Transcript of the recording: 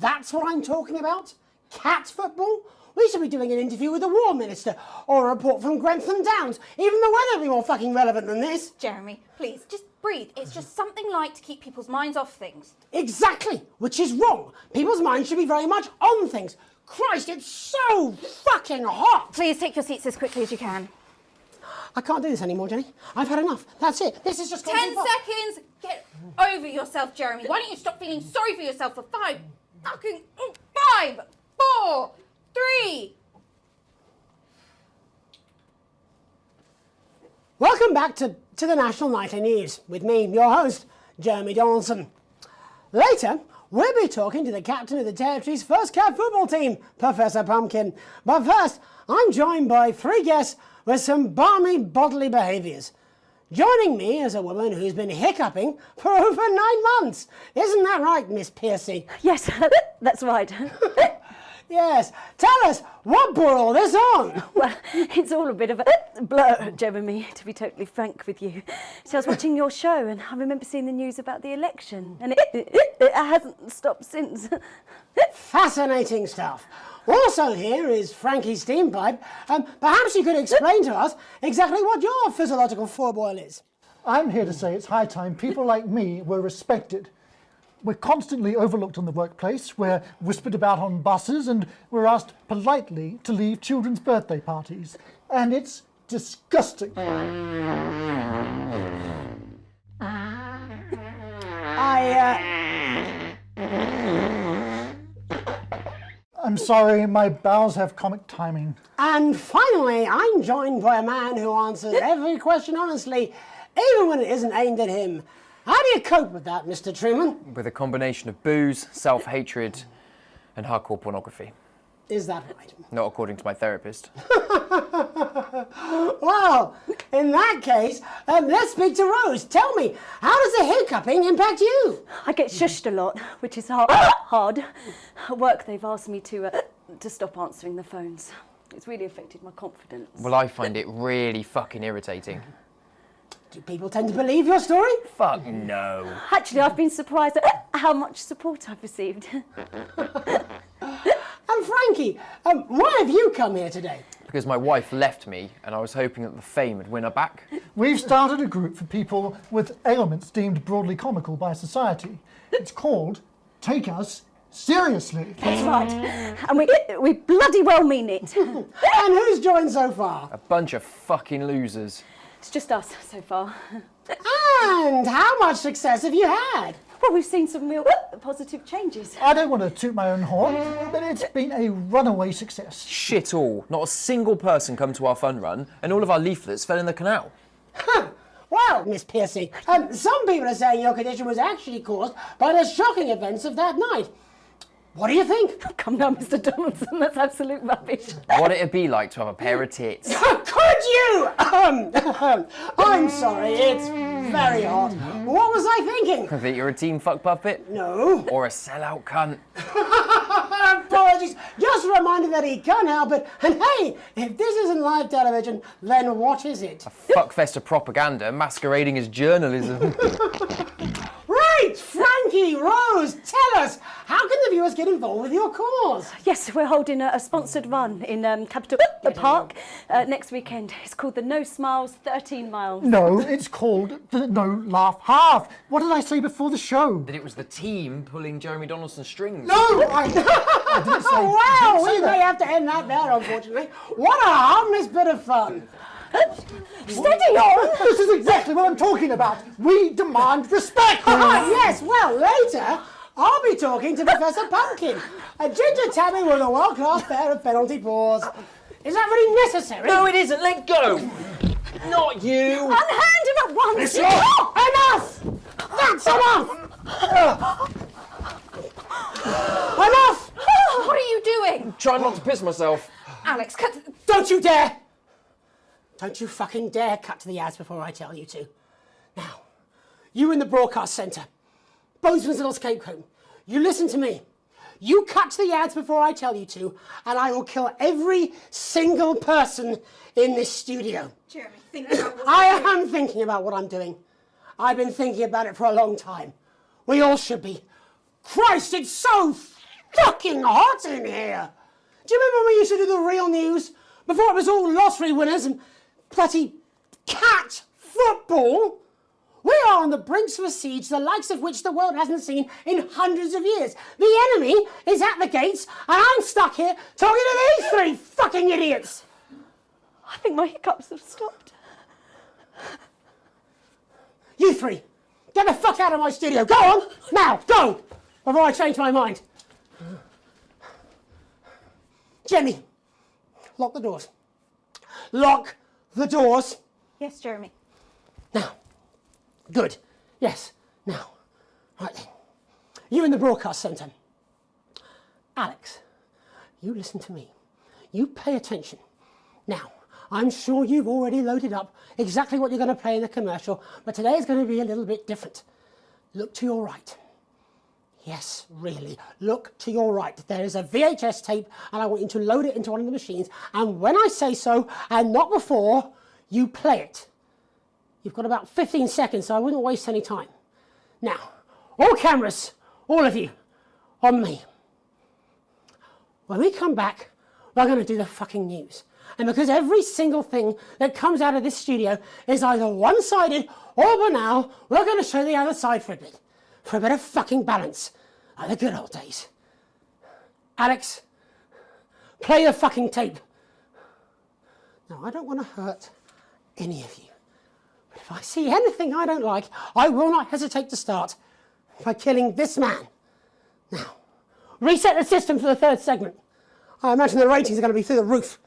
That's what I'm talking about? Cat football? We should be doing an interview with the War Minister or a report from Grentham Downs. Even the weather would be more fucking relevant than this. Jeremy, please, just breathe. It's just something light to keep people's minds off things. Exactly, which is wrong. People's minds should be very much on things. Christ, it's so fucking hot! Please take your seats as quickly as you can. I can't do this anymore, Jenny. I've had enough. That's it. This is just... 10 seconds! Get over yourself, Jeremy. Why don't you stop feeling sorry for yourself for 5, 4, 3... Welcome back to the National Nightly News with me, your host, Jeremy Donaldson. Later, we'll be talking to the captain of the Territory's first cat football team, Professor Pumpkin. But first, I'm joined by 3 guests with some balmy bodily behaviours. Joining me is a woman who's been hiccuping for over 9 months. Isn't that right, Miss Piercy? Yes, that's right. Yes. Tell us, what brought all this on? Well, it's all a bit of a blur, Jeremy, to be totally frank with you. So I was watching your show and I remember seeing the news about the election and it hasn't stopped since. Fascinating stuff. Also here is Frankie Steampipe. Perhaps you could explain to us exactly what your physiological foreboil is. I'm here to say it's high time people like me were respected. We're constantly overlooked in the workplace, we're whispered about on buses, and we're asked politely to leave children's birthday parties. And it's disgusting. I'm sorry, my bowels have comic timing. And finally, I'm joined by a man who answers every question honestly, even when it isn't aimed at him. How do you cope with that, Mr. Truman? With a combination of booze, self-hatred, and hardcore pornography. Is that right? Not according to my therapist. Well, in that case, let's speak to Rose. Tell me, how does the hiccuping impact you? I get shushed a lot, which is hard. At work, they've asked me to stop answering the phones. It's really affected my confidence. Well, I find it really fucking irritating. Do people tend to believe your story? Fuck no. Actually, I've been surprised at how much support I've received. And Frankie, why have you come here today? Because my wife left me and I was hoping that the fame would win her back. We've started a group for people with ailments deemed broadly comical by society. It's called Take Us Seriously. That's right. And we bloody well mean it. And who's joined so far? A bunch of fucking losers. It's just us so far. And how much success have you had? Well, we've seen some real positive changes. I don't want to toot my own horn, but it's been a runaway success. Shit all. Not a single person come to our fun run and all of our leaflets fell in the canal. Well, Miss Piercy, some people are saying your condition was actually caused by the shocking events of that night. What do you think? Come now, Mr. Donaldson, that's absolute rubbish. What'd it be like to have a pair of tits? Could you? I'm sorry, it's very hot. What was I thinking? That you're a team fuck puppet? No. Or a sellout cunt? Apologies. Just a reminder that he can't help it. And hey, if this isn't live television, then what is it? A fuckfest of propaganda masquerading as journalism. Right, Frankie, Rose, tell us, how can the viewers get involved with your cause? Yes, we're holding a sponsored run in Capital Park next weekend. It's called the No Smiles 13 Miles. No, it's called the No Laugh Half. What did I say before the show? That it was the team pulling Jeremy Donaldson's strings. No, I didn't say. Well, we say may that. have to end that there, unfortunately. What a harmless bit of fun. Steady on! This is exactly what I'm talking about. We demand respect. Yes, well, later, I'll be talking to Professor Pumpkin, a ginger tabby with a world-class pair of penalty paws. Is that really necessary? No, it isn't. Let go. Not you. Unhand him at once! Enough! That's enough! Enough! What are you doing? Try not to piss myself. Alex, cut... Don't you dare! Don't you fucking dare cut to the ads before I tell you to. Now, you in the broadcast centre, Bozeman's little scapegoat, you listen to me. You cut to the ads before I tell you to, and I will kill every single person in this studio. Jeremy, think about what I am thinking about what I'm doing. I've been thinking about it for a long time. We all should be. Christ, it's so fucking hot in here. Do you remember when we used to do the real news? Before it was all lottery winners and bloody cat football? We are on the brinks of a siege the likes of which the world hasn't seen in hundreds of years. The enemy is at the gates and I'm stuck here talking to these three fucking idiots. I think my hiccups have stopped. You three, get the fuck out of my studio. Go on, now, go, before I change my mind. Jenny, lock the doors. Lock the doors. Yes, Jeremy. Now. Good. Yes. Now. Right then. You in the broadcast centre. Alex, you listen to me. You pay attention. Now, I'm sure you've already loaded up exactly what you're going to play in the commercial, but today is going to be a little bit different. Look to your right. Yes, really. Look to your right. There is a VHS tape, and I want you to load it into one of the machines, and when I say so, and not before, you play it. You've got about 15 seconds, so I wouldn't waste any time. Now, all cameras, all of you, on me. When we come back, we're going to do the fucking news. And because every single thing that comes out of this studio is either one-sided or banal, we're going to show the other side for a bit. For a bit of fucking balance, like the good old days. Alex, play the fucking tape. Now, I don't want to hurt any of you. But if I see anything I don't like, I will not hesitate to start by killing this man. Now, reset the system for the third segment. I imagine the ratings are going to be through the roof.